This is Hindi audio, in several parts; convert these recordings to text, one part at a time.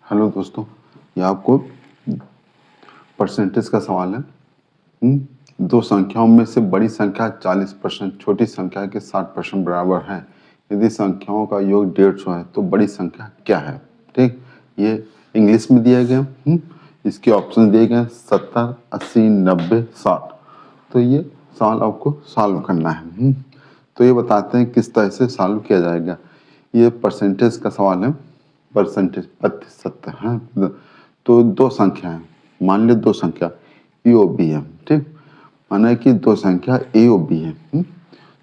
हेलो दोस्तों, ये आपको परसेंटेज का सवाल है। दो संख्याओं में से बड़ी संख्या 40%, छोटी संख्या के 60% बराबर है। यदि संख्याओं का योग 150 है तो बड़ी संख्या क्या है? ठीक, ये इंग्लिश में दिया गया। इसके ऑप्शन दिए गए 70, 80, 90, 60। तो ये सवाल आपको सॉल्व करना है। तो ये बताते हैं किस तरह से सॉल्व किया जाएगा। ये परसेंटेज का सवाल है, परसेंटेज प्रतिशत है। तो दो संख्या है, मान ली दो संख्या ए और बी है। ठीक, माना कि दो संख्या ए और बी है।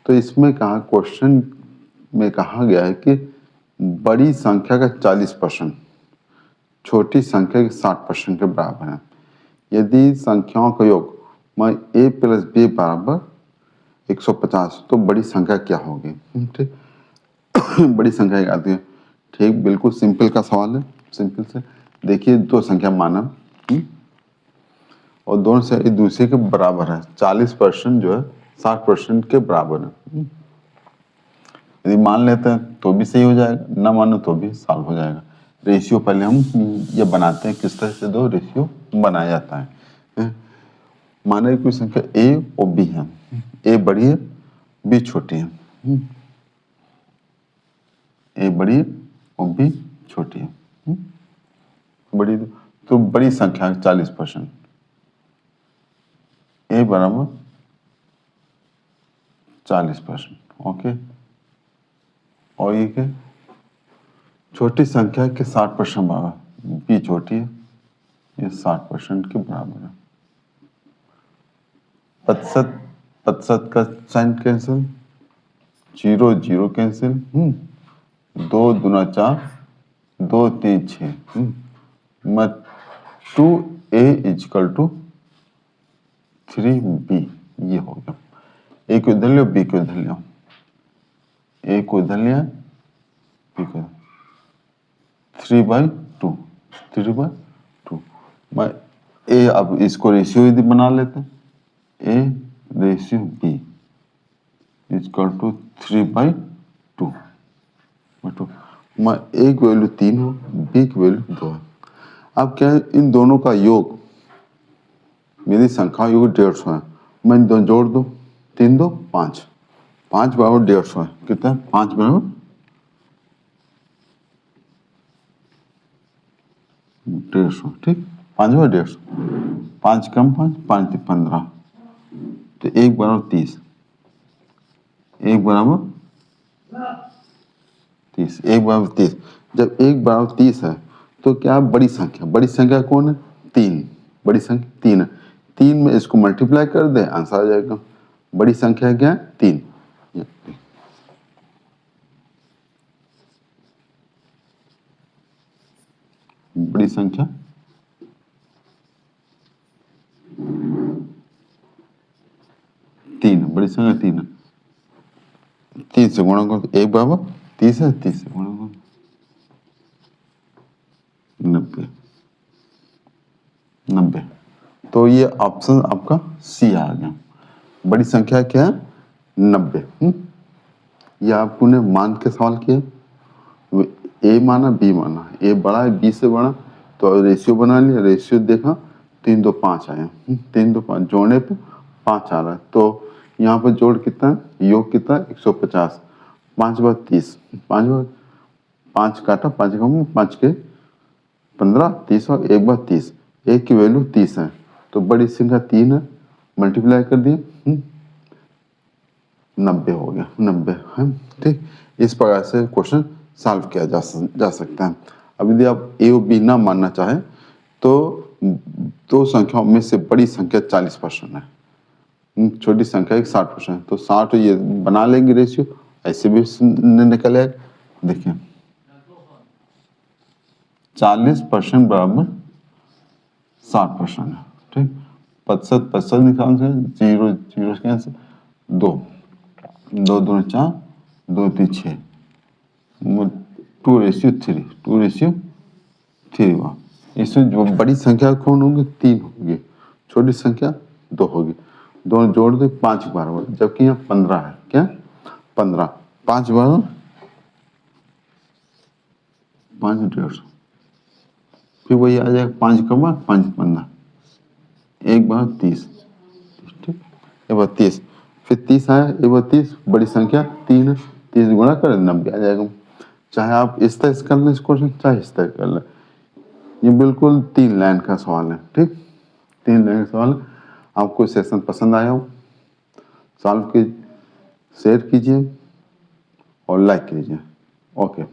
तो इसमें कहा, क्वेश्चन में कहा गया है कि बड़ी संख्या का 40% छोटी संख्या के 60% के बराबर है। यदि संख्याओं का योग मान ए प्लस बी बराबर 150 तो बड़ी संख्या क्या होगी? ठीक, बड़ी संख्या क्या आती है? ठीक, बिल्कुल सिंपल का सवाल है। सिंपल से देखिए, दो संख्या माना और दोनों से एक दूसरे के बराबर है। 40% जो है 60% के बराबर है। यदि मान लेते हैं तो भी सही हो जाएगा, ना मानो तो भी सॉल्व हो जाएगा। रेशियो पहले हम ये बनाते हैं, किस तरह से दो रेशियो बनाया जाता है। माना कोई संख्या ए और बी है, ए बड़ी है बी छोटी है। ए बड़ी है और बी छोटी है। बड़ी तो बड़ी संख्या 40%, ए बराबर 40%। ओके, और ये क्या? छोटी संख्या के 60% बराबर, बी छोटी है, ये 60% के बराबर है। प्रतिशत, प्रतिशत का साइन कैंसिल, 0 0 कैंसिल। 2 दूना 4, 2 3 6। मत 2a इजकल टू 3b। ये हो गया। ए को इधर लियो, बी को इधर लियो। ए को इधर लिया, बी को 3/2, 3/2। मैं ए, अब इसको रेशियो यदि बना लेते हैं, A ratio B equal to 3/2। मैं ए की वैल्यू 3 हो, बी की वैल्यू 2 है। अब क्या है, इन दोनों का योग, मेरी संख्या योग 150 है। मैं इन दोनों जोड़ दो, 3 2 5, 5 बराबर 150 है। कितना? 5 बराबर 150। ठीक, 5 बराबर 150, 5 कम 5, 5 3 15। तो 1 बराबर 30, 1 बराबर 30, 1 बराबर 30। जब 1 बराबर 30 है तो क्या बड़ी संख्या? बड़ी संख्या कौन है? 3। बड़ी संख्या 3 है। 3 में इसको मल्टीप्लाई कर दे, आंसर आ जाएगा। बड़ी संख्या क्या है? 3। बड़ी संख्या 3, बड़ी संख्या 3 है। 3 से गुणा करो, 1 बराबर 30 है, 30 से गुणा करो 90, 90। तो ये ऑप्शन आपका सी आ गया। बड़ी संख्या क्या है? 90। ये आपने मान के सवाल किया, ए माना बी माना, ए बड़ा है बी से बड़ा, तो रेशियो बना लिया। रेशियो देखा, 3 2 5 आया। 3 2 5 जोड़ने पे 5 आ रहा है। तो यहाँ पर जोड़ कितना है? योग कितना है? 150। 5 बार 30, 5 बार 5 काटा, 5 का 5 के 15, 30 और 1 बार 30। एक की वैल्यू 30 है, तो बड़ी संख्या 3 है, मल्टीप्लाई कर दिए, 90 हो गया। 90 है। ठीक, इस प्रकार से क्वेश्चन सॉल्व किया जा सकता है। अब यदि आप ए और बी ना मानना चाहें तो दो संख्याओं में से बड़ी संख्या 40% है, छोटी संख्या 60%। तो 60 ये बना लेंगे रेशियो, ऐसे भी निकल आएगा। देखिए 40% बराबर 60% है। ठीक, प्रतिशत, प्रतिशत निकाल से 0 0 कैंसिल, 2 2 2 4, 2 3 6, 2:3, 2:3 हुआ। इसमें जो बड़ी संख्या कौन होंगे? 3 होगी, छोटी संख्या 2 होगी। दोनों जोड़ दे 5 बराबर, जबकि यहाँ 15 है। क्या? 15, 5 बराबर 5 150। फिर वही आ जाएगा 5, 5 एक बार 30, ठीक, एक बार 30, फिर 30 आया, एक बार 30 बड़ी संख्या 3 है, 30 गुणा कर 90 आ जाएगा। चाहे आप इस तरह से कर लें इस क्वेश्चन, चाहे इस तरह कर लें, ये बिल्कुल 3 लाइन का सवाल है, ठीक, 3 लाइन का सवाल। आपको सेशन पसंद आया हो, सॉल्व कीजिए, शेयर कीजिए और लाइक कीजिए। ओके।